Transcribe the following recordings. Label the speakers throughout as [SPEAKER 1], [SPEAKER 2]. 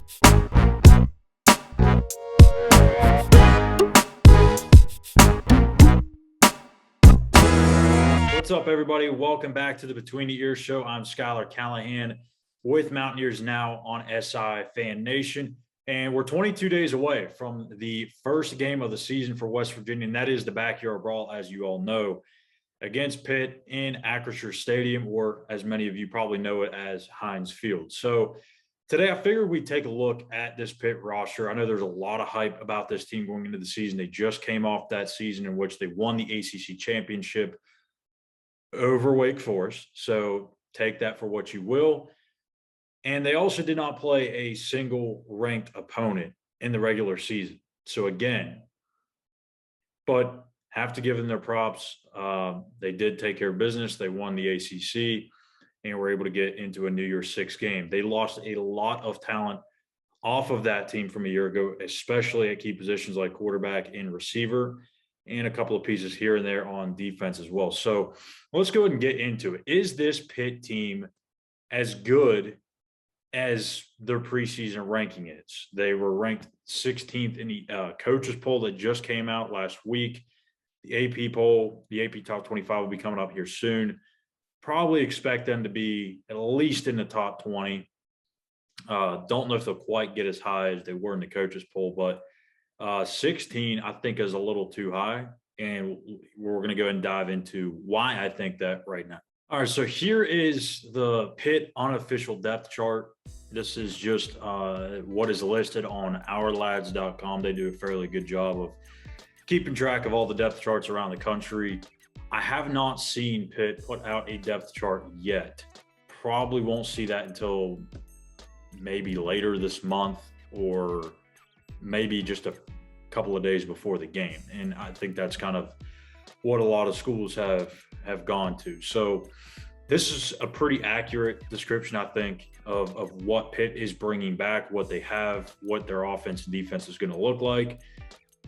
[SPEAKER 1] What's up, everybody? Welcome back to the Between the Ears show. I'm Skylar Callahan with Mountaineers Now on SI Fan Nation. And we're 22 days away from the first game of the season for West Virginia, and that is the backyard brawl, as you all know, against Pitt in Acrisure Stadium, or as many of you probably know it as Heinz Field. So today I figured we'd take a look at this Pitt roster. I know there's a lot of hype about this team going into the season. They just came off that season in which they won the ACC championship over Wake Forest. So take that for what you will. And they also did not play a single ranked opponent in the regular season. So again, but have to give them their props. They did take care of business. They won the ACC and were able to get into a New Year's Six game. They lost a lot of talent off of that team from a year ago, especially at key positions like quarterback and receiver, and a couple of pieces here and there on defense as well. So let's go ahead and get into it. Is this Pitt team as good as their preseason ranking is? They were ranked 16th in the coaches poll that just came out last week. The AP poll, the AP top 25 will be coming up here soon. Probably expect them to be at least in the top 20. Don't know if they'll quite get as high as they were in the coaches poll, but 16, I think, is a little too high, and we're going to go ahead and dive into why I think that right now. All right, so here is the Pitt unofficial depth chart. This is just what is listed on ourlads.com. They do a fairly good job of keeping track of all the depth charts around the country. I have not seen Pitt put out a depth chart yet. Probably won't see that until maybe later this month, or maybe just a couple of days before the game. And I think that's kind of what a lot of schools have gone to. So this is a pretty accurate description, I think, of what Pitt is bringing back, what they have, what their offense and defense is going to look like.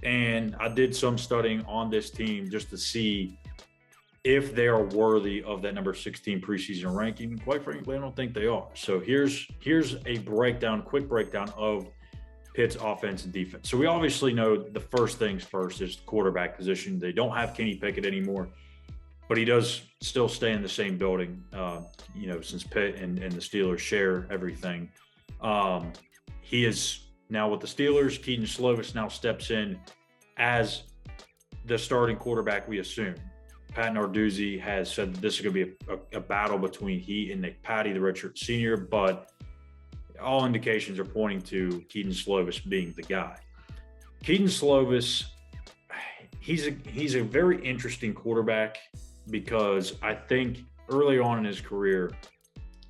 [SPEAKER 1] And I did some studying on this team just to see if they are worthy of that number 16 preseason ranking. Quite frankly, I don't think they are. So here's a breakdown, quick breakdown of Pitt's offense and defense. So we obviously know the first things first is the quarterback position. They don't have Kenny Pickett anymore, but he does still stay in the same building, since Pitt and the Steelers share everything. He is now with the Steelers. Keaton Slovis now steps in as the starting quarterback, we assume. Pat Narduzzi has said that this is going to be a battle between he and Nick Patty, the redshirt senior, but all indications are pointing to Keaton Slovis being the guy. Keaton Slovis, he's a very interesting quarterback because I think early on in his career,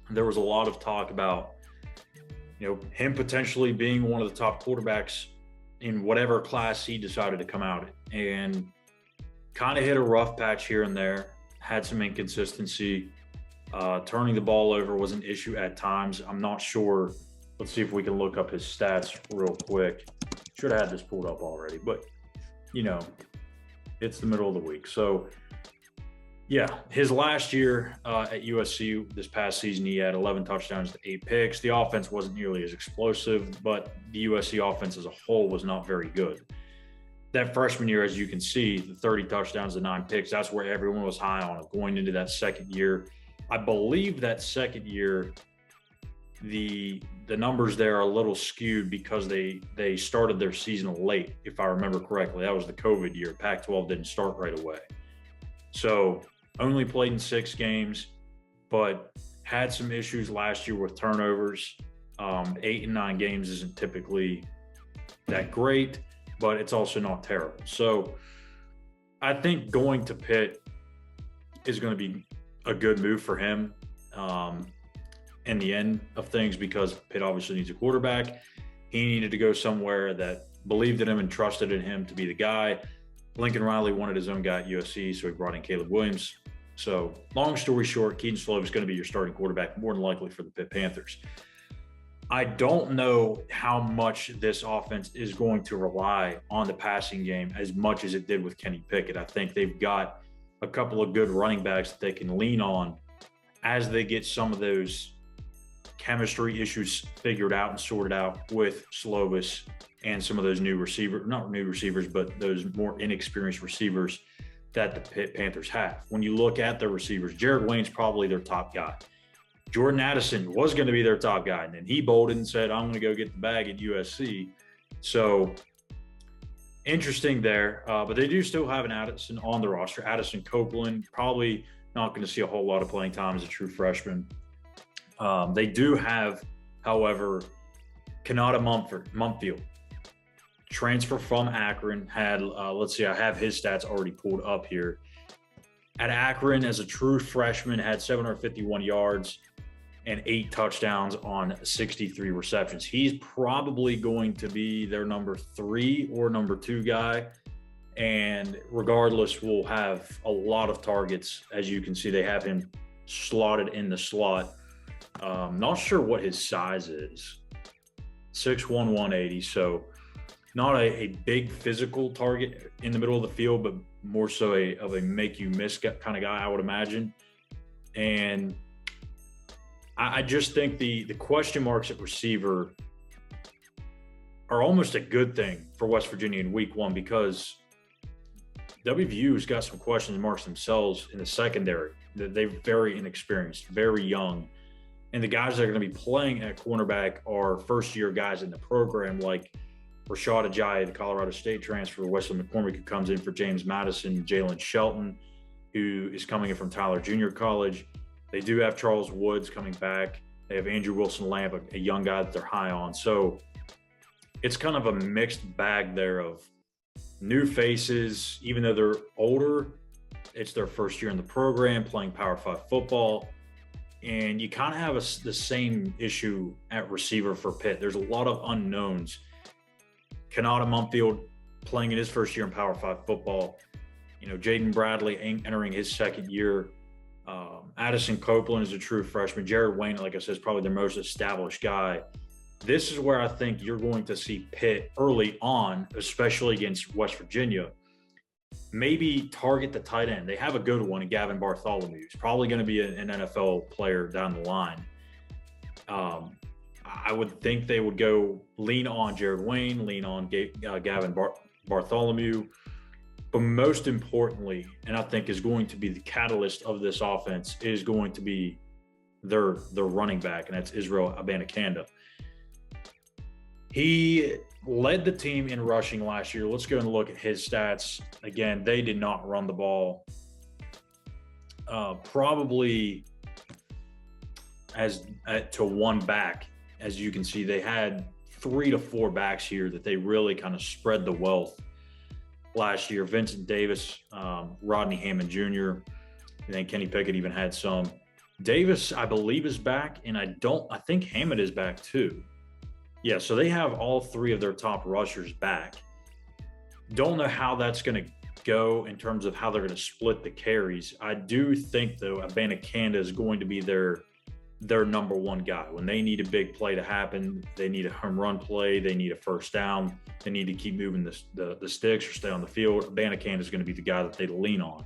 [SPEAKER 1] there was a lot of talk about, him potentially being one of the top quarterbacks in whatever class he decided to come out in, and kind of hit a rough patch here and there, had some inconsistency. Turning the ball over was an issue at times. I'm not sure. Let's see if we can look up his stats real quick. Should have had this pulled up already, but, it's the middle of the week. So, yeah, his last year at USC this past season, he had 11 touchdowns to 8 picks. The offense wasn't nearly as explosive, but the USC offense as a whole was not very good. That freshman year, as you can see, the 30 touchdowns to 9 picks, that's where everyone was high on it. Going into that second year, I believe that second year, the numbers there are a little skewed because they started their season late, if I remember correctly. That was the COVID year. Pac-12 didn't start right away. So only played in 6 games, but had some issues last year with turnovers. 8 and 9 games isn't typically that great, but it's also not terrible. So I think going to Pitt is going to be a good move for him in the end of things, because Pitt obviously needs a quarterback. He needed to go somewhere that believed in him and trusted in him to be the guy. Lincoln Riley wanted his own guy at USC, so he brought in Caleb Williams. So long story short, Keaton Slovis is going to be your starting quarterback, more than likely for the Pitt Panthers. I don't know how much this offense is going to rely on the passing game as much as it did with Kenny Pickett. I think they've got a couple of good running backs that they can lean on as they get some of those chemistry issues figured out and sorted out with Slovis and some of those not new receivers, but those more inexperienced receivers that the Pitt Panthers have. When you look at their receivers, Jared Wayne's probably their top guy. Jordan Addison was going to be their top guy, and then he bolted and said, I'm going to go get the bag at USC. So interesting there, but they do still have an Addison on the roster. Addison Copeland, probably not going to see a whole lot of playing time as a true freshman. They do have, however, Kanata Mumpfield, transfer from Akron, had, let's see, I have his stats already pulled up here. At Akron, as a true freshman, had 751 yards and 8 touchdowns on 63 receptions. He's probably going to be their number 3 or number 2 guy. And regardless, will have a lot of targets. As you can see, they have him slotted in the slot. Not sure what his size is. 6'1", 180. So not a big physical target in the middle of the field, but more so of a make you miss kind of guy, I would imagine. And I just think the question marks at receiver are almost a good thing for West Virginia in week 1, because WVU's got some question marks themselves in the secondary. They're very inexperienced, very young. And the guys that are going to be playing at cornerback are first-year guys in the program, like Rashad Ajayi, the Colorado State transfer, Wesley McCormick, who comes in for James Madison, Jalen Shelton, who is coming in from Tyler Junior College. They do have Charles Woods coming back. They have Andrew Wilson-Lamb, a young guy that they're high on. So it's kind of a mixed bag there of new faces. Even though they're older, it's their first year in the program, playing Power 5 football. And you kind of have the same issue at receiver for Pitt. There's a lot of unknowns. Kanata Mumpfield playing in his first year in Power 5 football. You know, Jaden Bradley entering his second year. Addison Copeland is a true freshman. Jared Wayne, like I said, is probably their most established guy. This is where I think you're going to see Pitt early on, especially against West Virginia, maybe target the tight end. They have a good one in Gavin Bartholomew. He's probably going to be an NFL player down the line. I would think they would go lean on Jared Wayne, lean on Gavin Bartholomew. But most importantly, and I think is going to be the catalyst of this offense, is going to be their running back, and that's Israel Abanikanda. He led the team in rushing last year. Let's go and look at his stats. Again, they did not run the ball. Probably to one back. As you can see, they had 3 to 4 backs here that they really kind of spread the wealth last year. Vincent Davis, Rodney Hammond Jr., and then Kenny Pickett even had some. Davis, I believe, is back, and I think Hammond is back too. Yeah, so they have all 3 of their top rushers back. Don't know how that's going to go in terms of how they're going to split the carries. I do think, though, Abanikanda is going to be their number 1 guy. When they need a big play to happen, they need a home run play, they need a first down, they need to keep moving the sticks or stay on the field, Abanikanda is going to be the guy that they lean on.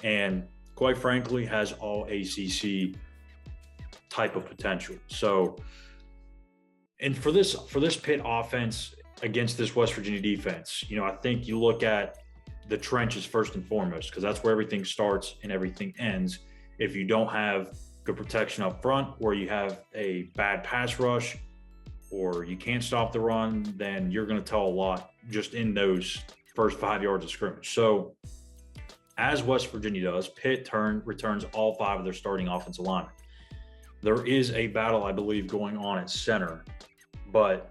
[SPEAKER 1] And quite frankly, has all ACC type of potential. So, and for this Pitt offense against this West Virginia defense, you know, I think you look at the trenches first and foremost, because that's where everything starts and everything ends. If you don't have good protection up front, or you have a bad pass rush, or you can't stop the run, then you're going to tell a lot just in those first 5 yards of scrimmage. So as West Virginia does, Pitt returns all 5 of their starting offensive linemen. There is a battle, I believe, going on at center, but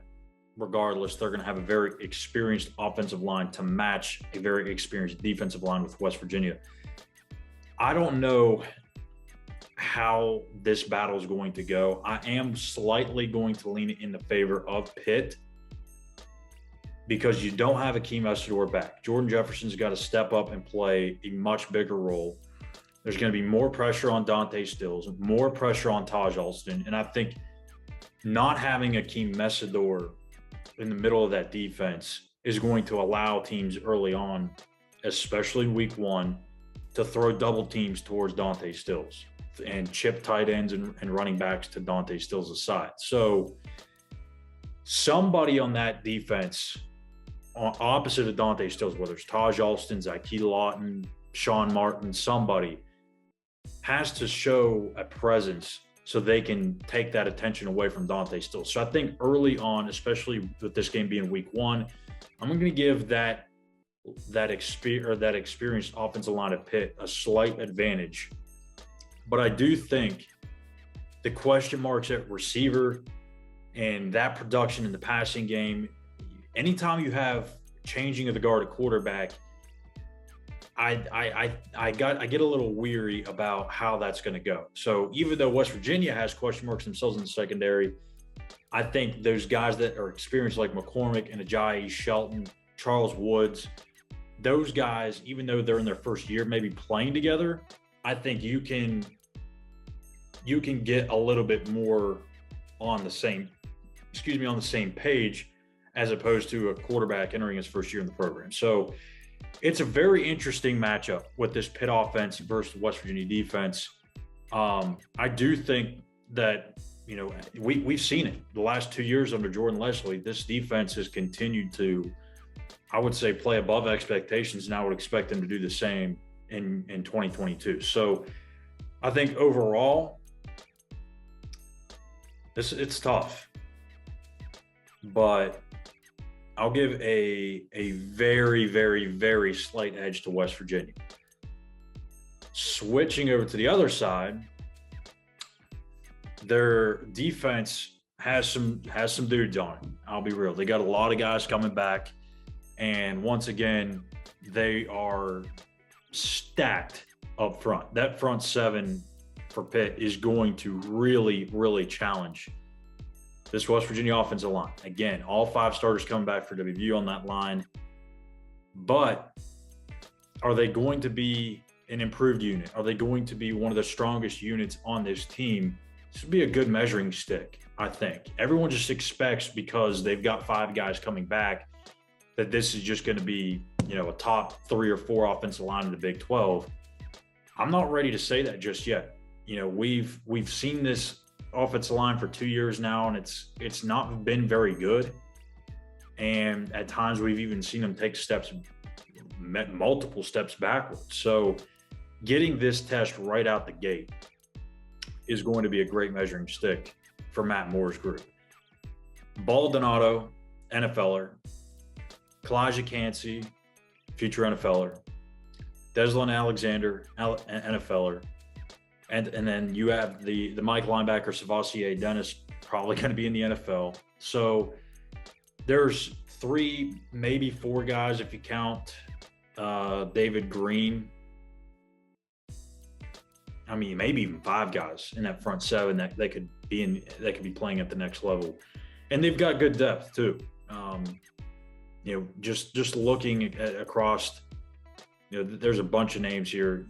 [SPEAKER 1] regardless, they're going to have a very experienced offensive line to match a very experienced defensive line with West Virginia. I don't know how this battle is going to go. I am slightly going to lean in the favor of Pitt, because you don't have Akeem Estador back. Jordan Jefferson's got to step up and play a much bigger role. There's going to be more pressure on Dante Stills, more pressure on Taj Alston, and I think not having Akeem Estador in the middle of that defense is going to allow teams early on, especially week 1, to throw double teams towards Dante Stills. and chip tight ends and running backs to Dante Stills' side. So somebody on that defense, opposite of Dante Stills, whether it's Taj Alston, Zykeal Lawton, Sean Martin, somebody has to show a presence so they can take that attention away from Dante Stills. So I think early on, especially with this game being week 1, I'm going to give that experienced offensive line of Pitt a slight advantage. But I do think the question marks at receiver and that production in the passing game, anytime you have changing of the guard at quarterback, I get a little weary about how that's going to go. So even though West Virginia has question marks themselves in the secondary, I think those guys that are experienced like McCormick and Ajayi Shelton, Charles Woods, those guys, even though they're in their first year, maybe playing together, I think you can get a little bit more on the same page as opposed to a quarterback entering his first year in the program. So it's a very interesting matchup with this Pitt offense versus the West Virginia defense. I do think that, we've seen it the last 2 years under Jordan Leslie. This defense has continued to, I would say, play above expectations, and I would expect them to do the same in 2022. So I think overall, it's tough, but I'll give a very, very, very slight edge to West Virginia. Switching over to the other side, their defense has some dudes on it. I'll be real. They got a lot of guys coming back, and once again, they are stacked up front. That front seven for Pitt is going to really, really challenge this West Virginia offensive line. Again, all 5 starters coming back for WVU on that line. But are they going to be an improved unit? Are they going to be one of the strongest units on this team? This would be a good measuring stick, I think. Everyone just expects, because they've got 5 guys coming back, that this is just going to be, a top 3 or 4 offensive line in the Big 12. I'm not ready to say that just yet. We've seen this offensive line for 2 years now, and it's not been very good. And at times we've even seen them take multiple steps backwards. So getting this test right out the gate is going to be a great measuring stick for Matt Moore's group. Baldonado, NFLer. Kalijah Cansey, future NFLer. Deslin Alexander, NFLer. And then you have the Mike linebacker, Savasier Dennis, probably going to be in the NFL. So there's 3, maybe 4 guys if you count David Green. I mean, maybe even 5 guys in that front 7 that they could be playing at the next level. And they've got good depth too. Just looking across, there's a bunch of names here.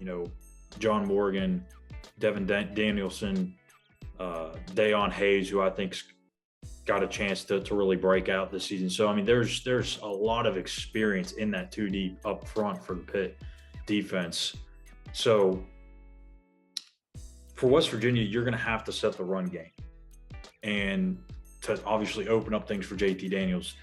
[SPEAKER 1] John Morgan, Devin Danielson, Dayon Hayes, who I think's got a chance to really break out this season. So, I mean, there's a lot of experience in that 2 deep up front for the Pitt defense. So for West Virginia, you're going to have to set the run game and to obviously open up things for JT Daniels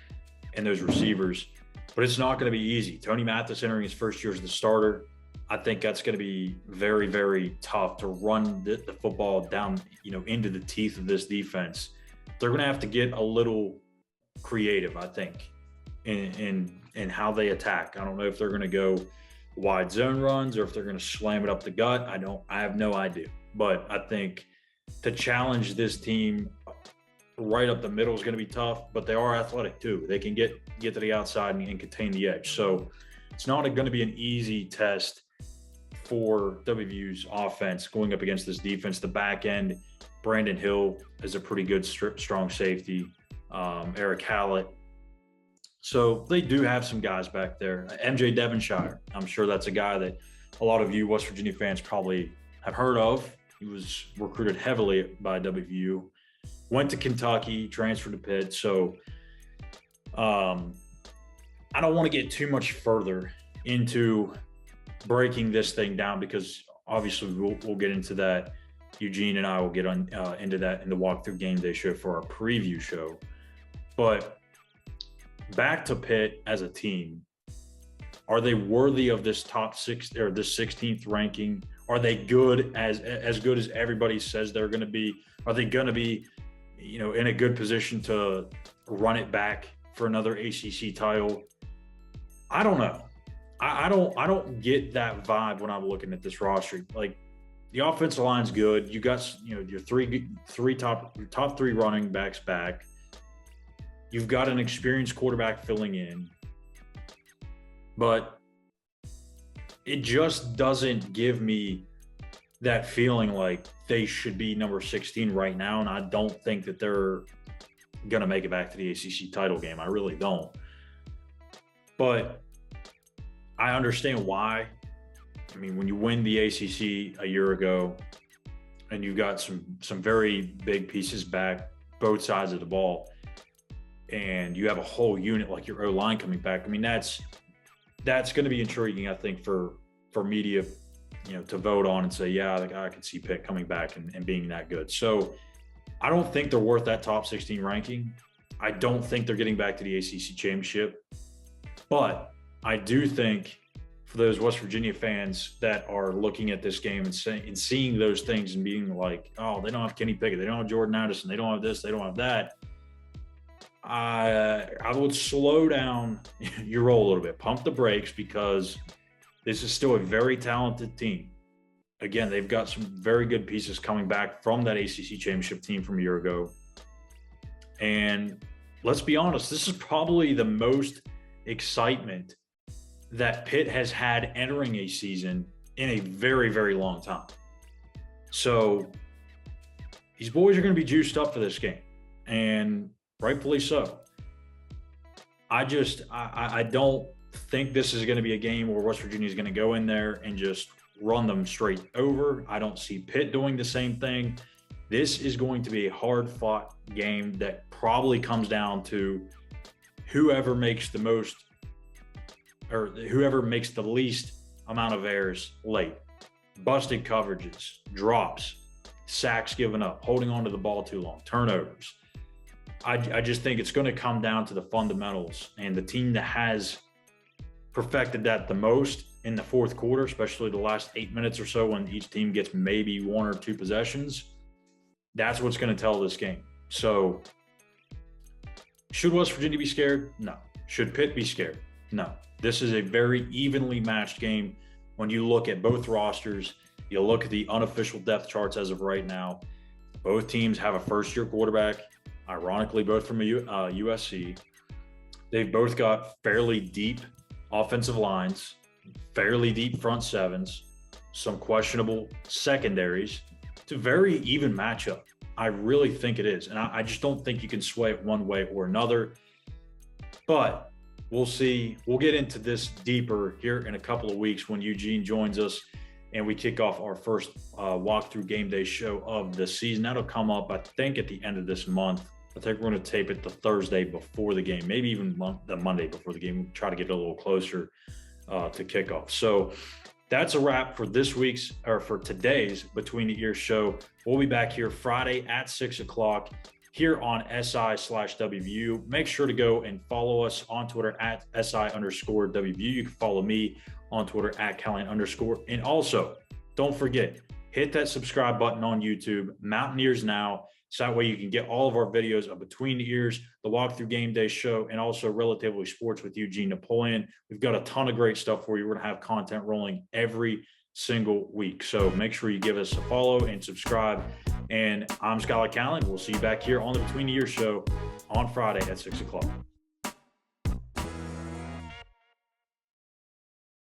[SPEAKER 1] and those receivers. But it's not going to be easy. Tony Mathis entering his first year as the starter, I think that's going to be very, very tough to run the football down, into the teeth of this defense. They're going to have to get a little creative, I think, in how they attack. I don't know if they're going to go wide zone runs or if they're going to slam it up the gut. I have no idea. But I think to challenge this team right up the middle is going to be tough, but they are athletic too. They can get to the outside and contain the edge. So it's not going to be an easy test for WVU's offense going up against this defense. The back end, Brandon Hill is a pretty good, strong safety. Eric Hallett. So they do have some guys back there. MJ Devonshire, I'm sure that's a guy that a lot of you West Virginia fans probably have heard of. He was recruited heavily by WVU, went to Kentucky, transferred to Pitt. So I don't want to get too much further into breaking this thing down because obviously we'll get into that Eugene and I will get on into that in the walkthrough game day show for our preview show. But back to Pitt as a team. Are they worthy of this top six or this 16th ranking? Are they good as good as everybody says they're going to be? Are they going to be, in a good position to run it back for another ACC title? I don't know. I don't get that vibe when I'm looking at this roster. Like, the offensive line's good. You got your top three running backs back. You've got an experienced quarterback filling in. But it just doesn't give me that feeling like they should be number 16 right now. And I don't think that they're going to make it back to the ACC title game. I really don't. But I understand why. I mean, when you win the ACC a year ago and you've got some very big pieces back, both sides of the ball, and you have a whole unit like your O-line coming back, I mean, that's going to be intriguing, I think, for media, to vote on and say, yeah, I can see Pitt coming back and being that good. So I don't think they're worth that top 16 ranking. I don't think they're getting back to the ACC championship. But I do think for those West Virginia fans that are looking at this game and seeing those things and being like, oh, they don't have Kenny Pickett, they don't have Jordan Addison, they don't have this, they don't have that, I would slow down your roll a little bit, pump the brakes, because this is still a very talented team. Again, they've got some very good pieces coming back from that ACC championship team from a year ago. And let's be honest, this is probably the most excitement that Pitt has had entering a season in a very, very long time. So these boys are going to be juiced up for this game, and rightfully so. I don't think this is going to be a game where West Virginia is going to go in there and just run them straight over. I don't see Pitt doing the same thing. This is going to be a hard-fought game that probably comes down to whoever makes the most or whoever makes the least amount of errors late. Busted coverages, drops, sacks given up, holding on to the ball too long, turnovers. I just think it's going to come down to the fundamentals, and the team that has perfected that the most in the fourth quarter, especially the last 8 minutes or so when each team gets maybe one or two possessions, that's what's going to tell this game. So should West Virginia be scared? No. Should Pitt be scared? No. This is a very evenly matched game. When you look at both rosters, you look at the unofficial depth charts as of right now, both teams have a first-year quarterback, ironically both from USC. They've both got fairly deep offensive lines, fairly deep front sevens, some questionable secondaries. It's a very even matchup. I really think it is. And I just don't think you can sway it one way or another. But we'll see. We'll get into this deeper here in a couple of weeks when Eugene joins us and we kick off our first walkthrough game day show of the season. That'll come up, I think, at the end of this month. I think we're going to tape it the Thursday before the game, maybe even the Monday before the game. We'll try to get a little closer to kickoff. So that's a wrap for for today's Between the Ears show. We'll be back here Friday at 6 o'clock here on SI/WVU. Make sure to go and follow us on Twitter at SI_WVU. You can follow me on Twitter at Callahan_. And also, don't forget, hit that subscribe button on YouTube, Mountaineers Now. So that way you can get all of our videos of Between the Ears, the Walkthrough Game Day show, and also Relatively Sports with Eugene Napoleon. We've got a ton of great stuff for you. We're going to have content rolling every single week. So make sure you give us a follow and subscribe. And I'm Skylar Callan. We'll see you back here on the Between the Ears show on Friday at 6 o'clock.